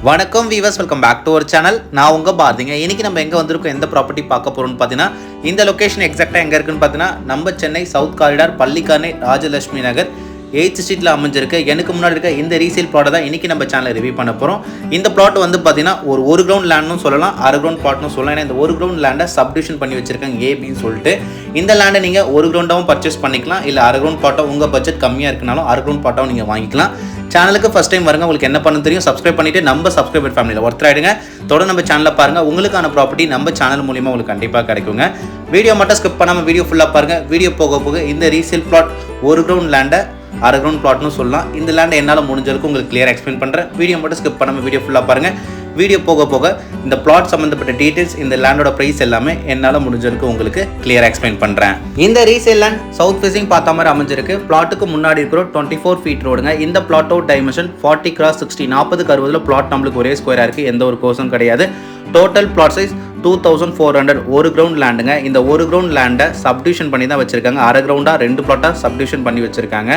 வணக்கம் viewers, welcome back to our channel. நான் உங்க பாரதிங்க. இன்னைக்கு நம்ம எங்க வந்திருக்கோம், எந்த ப்ராப்பர்ட்டி பார்க்க போறோம்னு பார்த்தீங்கன்னா, இந்த லொகேஷன் எக்ஸாக்டா எங்க இருக்குன்னு பார்த்தீங்கன்னா, நம்ம சென்னை சவுத் காரிடார் பள்ளிக்கரணை ராஜலட்சுமி நகர் 8th ஸ்ட்ரீட்ல அமைஞ்சிருக்கு. எனக்கு முன்னாடி இருக்க இந்த ரீசேல் பிளாட் தான் இன்னைக்கு நம்ம சேனல்ல ரிவ்யூ பண்ண போறோம். இந்த பிளாட் வந்து பார்த்தீங்கன்னா ஒரு கிரவுண்ட் லேண்ட்னு சொல்லலாம், அரை கிரவுண்ட் பிளாட்னு சொல்லலாம். ஏன்னா இந்த ஒரு கிரவுண்ட் லேண்டை சப்டிவிஷன் பண்ணி வச்சிருக்காங்க ஏபின்னு சொல்லிட்டு. இந்த லேண்டை நீங்க ஒரு கிரவுண்டாவும் பர்ச்சேஸ் பண்ணிக்கலாம், இல்ல அரை கிரவுண்ட் பிளாட்டும் உங்க பட்ஜெட் கம்மியா இருக்குனாலும் அரை கிரவுண்ட் பிளாட்டாவும் நீங்க வாங்கிக்கலாம். சேனலுக்கு ஃபர்ஸ்ட் டைம் வருங்க, உங்களுக்கு என்ன பண்ண தெரியும், சப்ஸ்கிரைப் பண்ணிட்டு நம்ம சப்ஸ்கிரைபர் ஃபேமிலியில் ஒருத்தர் ஆயிடுங்க. தொடர்ந்து நம்ம சேனலை பாருங்க, உங்களுக்கான ப்ராப்பர்ட்டி நம்ம சேனல் மூலியமா உங்களுக்கு கண்டிப்பாக கிடைக்குங்க. வீடியோ மட்டும் ஸ்கிப் பண்ணாமல் வீடியோ ஃபுல்லாக பாருங்க. வீடியோ போக போக இந்த ரீசேல் பிளாட் ஒரு கிரவுண்ட் லேண்டை அரை கிரவுண்ட் பிளாட்னு சொல்லலாம். இந்த லேண்டை என்னால் முடிஞ்சளவுக்கு உங்களுக்கு கிளியர் எக்ஸ்பிளைன் பண்ணுறேன். வீடியோ மட்டும் ஸ்கிப் பண்ணாமல் வீடியோ ஃபுல்லாக பாருங்க. வீடியோ போக போக இந்த பிளாட் சம்மந்தப்பட்ட டீடைல்ஸ், இந்த லேண்டோட பிரைஸ் எல்லாமே என்னால் முடிஞ்சளவுக்கு உங்களுக்கு கிளியர் எக்ஸ்பிளைன் பண்ணுறேன். இந்த ரீசேல் லேண்ட் சவுத் ஃபேசிங் பார்த்த மாதிரி அமைஞ்சிருக்கு. பிளாட்டுக்கு முன்னாடி இருக்கிற 24 feet ரோடுங்க. இந்த பிளாட்டோட டைமென்ஷன் 40x60, 40x60 பிளாட் நம்மளுக்கு ஒரே ஸ்கொயராக இருக்குது, எந்த ஒரு கோர்ஸும் கிடையாது. Total plot size 2400. ஒரு கிரவுண்ட் லேண்டுங்க. இந்த ஒரு கிரவுண்ட் லேண்டை சப்டிவிஷன் பண்ணி தான் வச்சிருக்காங்க. அரை கிரவுண்டாக 2 பிளாட்டாக சப்டிவிஷன் பண்ணி வச்சிருக்காங்க.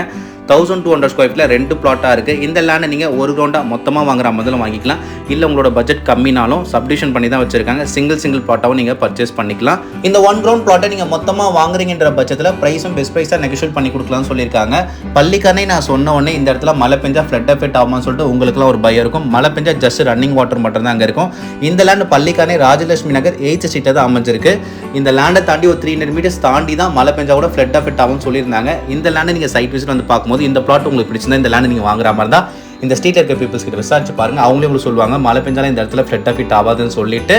1200 ஸ்கொயர் ஃபீட்டில் 2 பிளாட்டாக இருக்குது. இந்த லேண்டை நீங்கள் ஒரு கிரவுண்டாக மொத்தமாக வாங்குற முதல்ல வாங்கிக்கலாம், இல்லை உங்களோட பட்ஜெட் கம்மினாலும் சப்டிவிஷன் பண்ணி தான் வச்சிருக்காங்க. சிங்கிள் பிளாட்டாகவும் நீங்கள் பர்ச்சேஸ் பண்ணிக்கலாம். இந்த 1 கிரவுண்ட் பிளாட்டை நீங்கள் மொத்தமாக வாங்குறீங்கன்ற பட்சத்தில் ப்ரைஸும் பெஸ்ட் ப்ரைஸாக நெகோஷியேட் பண்ணி கொடுக்கலாம்னு சொல்லியிருக்காங்க. பள்ளிக்கரணை நான் சொன்ன உடனே இந்த இடத்துல மழை பெஞ்சா ஃப்ளட் எஃபெக்ட் ஆகுமான்னு சொல்லிட்டு உங்களுக்குலாம் ஒரு பயம் இருக்கும். மழை பெஞ்சா ஜஸ்ட் ரன்னிங் வாட்டர் மட்டும் தான் அங்கே இருக்கும். இந்த லேண்ட் பள்ளிக்கரணை ராஜலட்சுமி நகர் 8th ஸ்ட்ரீட்டில் தான் அமைஞ்சிருக்கு. இந்த லேண்டை தாண்டி ஒரு 300 meters தாண்டி தான் மழை பெஞ்சா கூட ஃப்ளட் எஃபெக்ட் ஆகும்னு சொல்லியிருந்தாங்க. இந்த லேண்டை நீங்கள் சைட் விசிட் வந்து பார்க்கும்போது இந்த பிளாட் உங்களுக்கு பிடிச்சிருந்தா இந்த லேண்ட் நீங்கள் வாங்குற மாதிரி தான் இந்த ஸ்ட்ரீட்டில் இருக்க பீப்புள்ஸ் கிட்ட விசாரிச்சு பாருங்க. அவங்களே உங்களுக்கு சொல்லுவாங்க மழை பெஞ்சாலும் இந்த இடத்துல ஃப்ளட் எஃபெக்ட் ஆகாதுன்னு சொல்லிட்டு.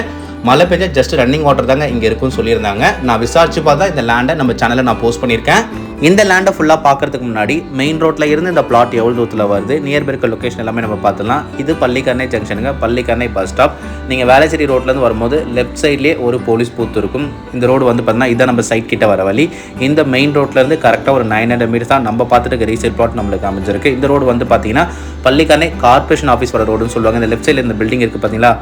மழை பெஞ்சா ஜஸ்ட் ரன்னிங் வாட்டர் தாங்க இங்கே இருக்குன்னு சொல்லியிருந்தாங்க. நான் விசாரிச்சு பார்த்தா இந்த லேண்டை நம்ம சேனலில் நான் போஸ்ட் பண்ணியிருக்கேன். இந்த லேண்டை ஃபுல்லாக பார்க்கறதுக்கு முன்னாடி மெயின் ரோட்டில் இருந்து இந்த பிளாட் எவ்வளோ தூரத்தில் வருது, நியர்பை இருக்க லொக்கேஷன் எல்லாமே நம்ம பார்த்துலாம். இது பள்ளிக்கரணை ஜங்ஷனுங்க, பள்ளிக்கரணை பஸ் ஸ்டாப். நீங்கள் வேளச்சேரி ரோட்லேருந்து வரும்போது லெஃப்ட் சைட்லேயே ஒரு போலீஸ் பூத் இருக்கும். இந்த ரோடு வந்து பார்த்தீங்கன்னா இதான் நம்ம சைட் கிட்ட வர வழி. இந்த மெயின் ரோட்லேருந்து கரெக்டாக ஒரு 900 meters தான் நம்ம பார்த்துட்டு ரீசேல் பிளாட் நம்மளுக்கு அமைஞ்சிருக்கு. இந்த ரோடு வந்து பார்த்தீங்கன்னா பள்ளிக்கரணை கார்பரேஷன் ஆஃபீஸ் வர ரோடுன்னு சொல்லுவாங்க. இந்த லெஃப்ட் சைடில் இந்த பில்டிங் இருக்குது பார்த்தீங்களா,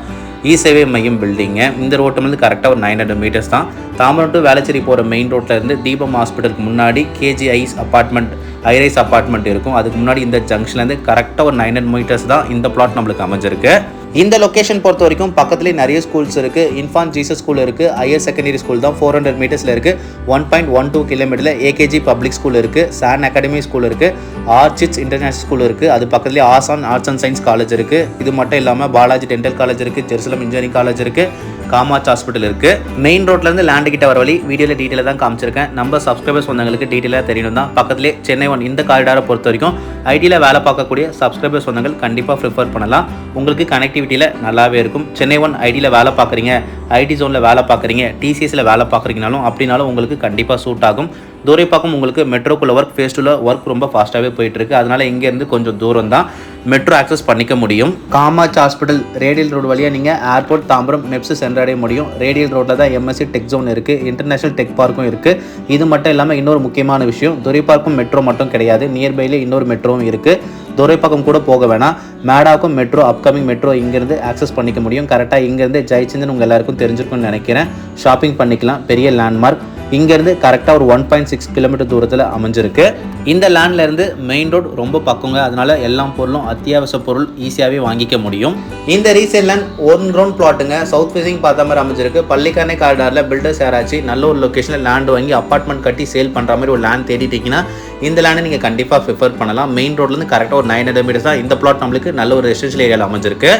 இ-சேவை மையம் பில்டிங்கு. இந்த ரோட்டு வந்து கரெக்டாக ஒரு 900 meters தான். தாம்பரம் டு வேளச்சேரி போகிற மெயின் ரோட்டில் இருந்து தீபம் ஹாஸ்பிட்டலுக்கு முன்னாடி கேஜிஐஸ் அப்பார்ட்மெண்ட், ஹைரைஸ் அப்பார்ட்மெண்ட் இருக்கும். அதுக்கு முன்னாடி இந்த ஜங்ஷன்லேருந்து கரெக்டாக ஒரு 900 meters தான் இந்த பிளாட் நம்மளுக்கு அமைஞ்சிருக்கு. இந்த லொக்கேஷன் பொறுத்த வரைக்கும் பக்கத்துலேயே நிறைய ஸ்கூல்ஸ் இருக்குது. இன்ஃபான் ஜீசஸ் ஸ்கூல் இருக்குது, ஹையர் செகண்டரி ஸ்கூல் தான் 400 metersல இருக்குது. 1.12 kilometerல ஏகேஜி பப்ளிக் ஸ்கூல் இருக்குது, சான் அகாடமி ஸ்கூல் இருக்குது, ஆர்ச்சிட்ஸ் இன்டர்நேஷனல் ஸ்கூல் இருக்குது. அது பக்கத்துலேயே ஆசான் ஆர்ட்ஸ் அண்ட் சயின்ஸ் காலேஜ் இருக்குது. இது மட்டும் இல்லாமல் பாலாஜி டென்டல் காலேஜ் இருக்குது, ஜெருசலம் இன்ஜினியரிங் காலேஜ் இருக்குது, காமாட்சி ஹாஸ்பிட்டல் இருக்குது. மெயின் ரோட்லேருந்து லேண்டு கிட்ட வர வழி வீடியோவில் டீட்டெயிலாக தான் காமிச்சிருக்கேன். நம்ம சப்ஸ்கிரைபர்ஸ் வந்தவங்களுக்கு டீட்டெயிலாக தெரியணும் தான். பக்கத்துலேயே சென்னை 1 இந்த காரிடாரை பொறுத்த வரைக்கும் ஐடியில் வேலை பார்க்கக்கூடிய சப்ஸ்கிரைபர்ஸ் வந்தவங்க கண்டிப்பாக ப்ரிஃபர் பண்ணலாம். உங்களுக்கு கனெக்டிவிட்டியில் நல்லாவே இருக்கும். சென்னை 1 ஐடியில் வேலை பார்க்குறீங்க, ஐடி ஜோனில் வேலை பார்க்குறீங்க, டிசிஎஸில் வேலை பார்க்குறீங்கனாலும் அப்படின்னாலும் உங்களுக்கு கண்டிப்பாக சூட் ஆகும். துரைப்பாக்கம் உங்களுக்கு மெட்ரோக்குள்ள ஒர்க், ஃபேஸ் டூவில் ஒர்க் ரொம்ப ஃபாஸ்ட்டாகவே போயிட்டுருக்கு. அதனால் இங்கேருந்து கொஞ்சம் தூரம் தான் மெட்ரோ ஆக்சஸ் பண்ணிக்க முடியும். காமாட்சி ஹாஸ்பிட்டல் ரேடியல் ரோடு வழியாக நீங்கள் ஏர்போர்ட் தாம்பரம் மெப்ஸ் சென்றடைய முடியும். ரேடியல் ரோட்டில் தான் எம்எஸ்சி டெக் ஜோன் இருக்குது, இன்டர்நேஷனல் டெக் பார்க்கும் இருக்குது. இது மட்டும் இல்லாமல் இன்னொரு முக்கியமான விஷயம், துரைப்பாக்கம் மெட்ரோ மட்டும் கிடையாது, நியர்பையில் இன்னொரு மெட்ரோவும் இருக்குது. துரைப்பாக்கம் கூட போக வேணாம், மேடாவுக்கும் மெட்ரோ, அப்கமிங் மெட்ரோ இங்கேருந்து ஆக்சஸ் பண்ணிக்க முடியும். கரெக்டாக இங்கேருந்து ஜெயச்சந்திரன் உங்கள் எல்லாருக்கும் தெரிஞ்சிருக்கும்னு நினைக்கிறேன். ஷாப்பிங் பண்ணிக்கலாம், பெரிய லேண்ட்மார்க். இங்கேருந்து கரெக்டாக ஒரு 1.6 kilometer தூரத்தில் அமைஞ்சிருக்கு. இந்த லேண்ட்லேருந்து மெயின் ரோடு ரொம்ப பக்கங்க, அதனால எல்லா பொருளும் அத்தியாவசிய பொருள் ஈஸியாகவே வாங்கிக்க முடியும். இந்த ரீசேல் லேண்ட் 1 கிரவுண்ட் பிளாட்டுங்க, சவுத் ஃபேசிங் பார்த்த மாதிரி அமைஞ்சிருக்கு. பள்ளிக்கரணை காரிடாரில் பில்டர்ஸ் யாராச்சும் நல்ல ஒரு லொக்கேஷனில் லேண்ட் வாங்கி அப்பார்ட்மெண்ட் கட்டி சேல் பண்ணுற மாதிரி ஒரு லேண்ட் தேடிட்டீங்கன்னா இந்த லேண்டை நீங்கள் கண்டிப்பாக ப்ரிஃபர் பண்ணலாம். மெயின் ரோட்லேருந்து கரெக்டாக ஒரு 900 meters தான் இந்த பிளாட் நம்மளுக்கு நல்ல ஒரு ரெசிடென்ஷியல் ஏரியாவில் அமைஞ்சிருக்கு.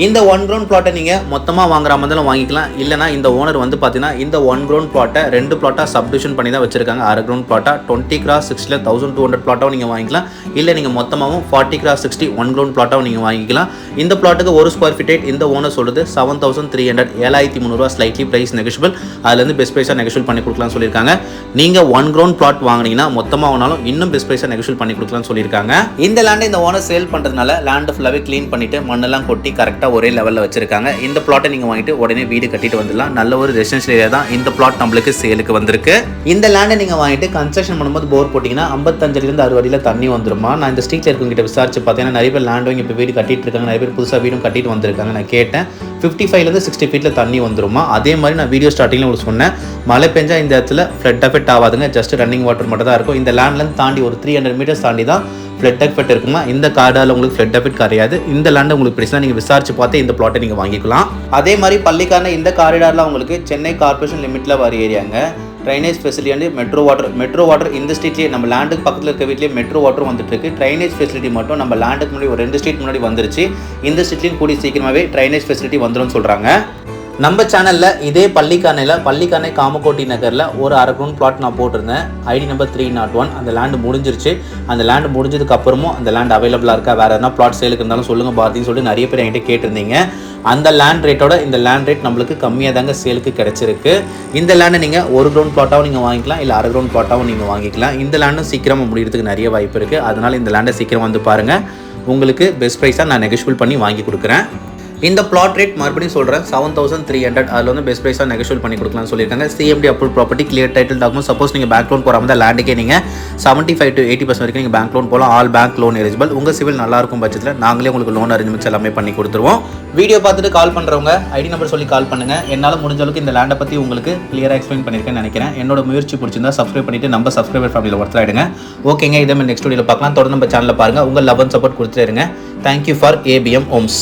இந்த 1 கிரவுண்ட் பிளாட்டை நீங்கள் மொத்தமாக வாங்குற மாதிரிலும் வாங்கிக்கலாம், இல்லைனா இந்த ஓனர் வந்து பார்த்தீங்கன்னா இந்த 1 கிரவுண்ட் பிளாட்டை 2 பிளாட்டாக சப்டிவிஷன் பண்ணி தான் வச்சிருக்காங்க. அரை கிரவுண்ட் பிளாட்டாக 20x60 1200 பிளாட்டாகவும் நீங்கள் வாங்கிக்கலாம், இல்லை நீங்கள் மொத்தமாகவும் 40x60 1 கிரவுண்ட் பிளாட்டாகவும் நீங்கள் வாங்கிக்கலாம். இந்த பிளாட்டுக்கு ஒரு ஸ்கொயர் ஃபீட் ரேட் இந்த ஓனர் சொல்கிறது 7300, 7300 ஸ்லைட்லி ப்ரைஸ் நெகோஷியபிள். அதுலேருந்து பெஸ்ட் ப்ரைஸாக நெகோஷியபிள் பண்ணி கொடுக்கலாம்னு சொல்லியிருக்காங்க. நீங்கள் 1 கிரவுண்ட் பிளாட் வாங்கினீங்கன்னா மொத்தமாக வாங்கினாலும் இன்னும் பெஸ்ட் ப்ரைஸாக நெகோஷியபிள் பண்ணி கொடுக்கலாம்னு சொல்லியிருக்காங்க. இந்த லேண்டை இந்த ஓனர் சேல் பண்ணுறதுனால லேண்டை ஃபுல்லாகவே க்ளீன் பண்ணிவிட்டு மண்ணெல்லாம் கொட்டி கரெக்டாக ஒரே லெவலில் வச்சிருக்காங்க. இந்த பிளாட்டை நீங்கள் வாங்கிட்டு உடனே வீடு கட்டிட்டு வந்துடலாம். நல்ல ஒரு ரெசிடென்ஷியல் ஏரியா தான் இந்த பிளாட் நம்மளுக்கு சேலுக்கு வந்திருக்கு. இந்த லேண்டை நீங்கள் வாங்கிட்டு கன்ஸ்ட்ரக்ஷன் பண்ணும்போது போர் போட்டிங்கன்னா 55 60 அடியில் தண்ணி வந்துருமா. நான் இந்த ஸ்ட்ரீட்டில் இருக்கவங்கிட்ட விசாரிச்சு பார்த்தீங்கன்னா நிறைய பேர் லேண்ட் வாங்கி இப்போ வீடு கட்டிட்டு இருக்காங்க, நிறைய பேர் புதுசாக வீடும் கட்டிட்டு வந்திருக்காங்க. நான் கேட்டேன் 55 to 60 feet தண்ணி வந்துருமா. அதே மாதிரி நான் வீடியோ ஸ்டார்டிங்கில் உங்களுக்கு சொன்னேன், மழை பெஞ்சா இந்த இடத்துல ஃப்ளட் எஃபெக்ட் ஆகாதுங்க, ஜஸ்ட் ரன்னிங் வாட்டர் மட்டும் தான் இருக்கும். இந்த லேண்ட்லேருந்து தாண்டி ஒரு 300 meters தாண்டி தான் ஃப்ளட் எஃபெக்ட் இருக்குமா, இந்த கார்டால் உங்களுக்கு ஃப்ளட் எஃபெக்ட் கிடையாது. இந்த லேண்ட் உங்களுக்கு பிரச்சனை நீங்கள் விசாரிச்சு பார்த்து இந்த பிளாட்டை நீங்கள் வாங்கிக்கலாம். அதே மாதிரி பள்ளிக்கான இந்த காரிடாரில் உங்களுக்கு சென்னை கார்பரேஷன் லிமிட்டில் வர ஏரியாங்க. ட்ரைனேஜ் ஃபெசிலிட்டி வந்து மெட்ரோ வாட்டர் இந்த ஸ்ட்ரீட்லேயே நம்ம லேண்டுக்கு பக்கத்தில் இருக்க வீட்லேயே மெட்ரோ வாட்டர் வந்துட்டு இருக்கு. ட்ரைனேஜ் ஃபெசிலிட்டி மட்டும் நம்ம லேண்டுக்கு முன்னாடி ஒரு 2 ஸ்ட்ரீட் முன்னாடி வந்துருச்சு. இந்த ஸ்ட்ரீட்லேயும் கூடி சீக்கிரமாகவே ட்ரைனேஜ் ஃபெசிலிட்டி வந்துடும் சொல்கிறாங்க. நம்ம சேனலில் இதே பள்ளிக்கானை காமகோட்டி நகரில் ஒரு அரை கிரவுண்ட் பிளாட் நான் போட்டிருந்தேன். ID number 301. அந்த லேண்டு முடிஞ்சிருச்சு. அந்த லேண்டு முடிஞ்சதுக்கு அப்புறமும் அந்த லேண்ட் அவைலபிளாக இருக்கா, வேறு எதனா பிளாட் சேலுக்கு இருந்தாலும் சொல்லுங்கள் பாரதின்னு சொல்லிட்டு நிறைய பேர் என்கிட்ட கேட்டிருந்தீங்க. அந்த லேண்ட் ரேட்டோட இந்த லேண்ட் ரேட் நம்மளுக்கு கம்மியாக தாங்க சேலுக்கு கிடச்சிருக்கு. இந்த லேண்டை நீங்கள் ஒரு கிரவுண்ட் பிளாட்டாகவும் நீங்கள் வாங்கிக்கலாம், இல்லை அரை கிரவுண்ட் பிளாட்டாகவும் நீங்கள் வாங்கிக்கலாம். இந்த லேண்டும் சீக்கிரமாக முடிகிறதுக்கு நிறைய வாய்ப்பு இருக்குது. அதனால் இந்த லேண்டை சீக்கிரம் வந்து பாருங்கள். உங்களுக்கு பெஸ்ட் ப்ரைஸாக நான் நெகோஷியபிள் பண்ணி வாங்கி கொடுக்குறேன். இந்த பிளாட் ரேட் மறுபடியும் சொல்கிறேன் 7300. அதில் வந்து பெஸ்ட் ப்ரைஸாக நெகோஷியபிள் பண்ணி கொடுக்கலாம்னு சொல்லியிருக்காங்க. CMD approve property, clear title document. Suppose நீங்கள் பேங்க் லோன் போகிற மாதிரி லேண்டுக்கே நீங்கள் 75 to 80% வரைக்கும் நீங்கள் பேங்க் லோன் போகலாம். All bank loan eligible. உங்கள் சிவில் நல்லா இருக்கும் பட்சத்தில் நாங்களே உங்களுக்கு லோன் அரேஞ்ச்மெண்ட்ஸ் எல்லாமே பண்ணி கொடுத்துருவோம். வீடியோ பார்த்துட்டு கால் பண்ணுறவங்க ஐடி நம்பர் சொல்லி கால் பண்ணுங்கள். என்னால் முடிஞ்ச அளவுக்கு இந்த லேண்டை பற்றி உங்களுக்கு கிளியராக எக்ஸ்பிளைன் பண்ணியிருக்கேன்னு நினைக்கிறேன். என்னோட முயற்சி பிடிச்சிருந்தா சப்ஸ்கிரைப் பண்ணிவிட்டு நம்ம சப்ஸ்கிரைபர் ஃபேமிலியில் ஒருத்தராயிடுங்க. ஓகேங்க, இதே மாதிரி நெக்ஸ்ட் வீடியோவில் பார்க்கலாம். தொடர்ந்து நம்ம சேனலில் பாருங்கள். உங்கள் லவ் அண்ட் சப்போர்ட் கொடுத்துருங்க. Thank you for ABM Holmes.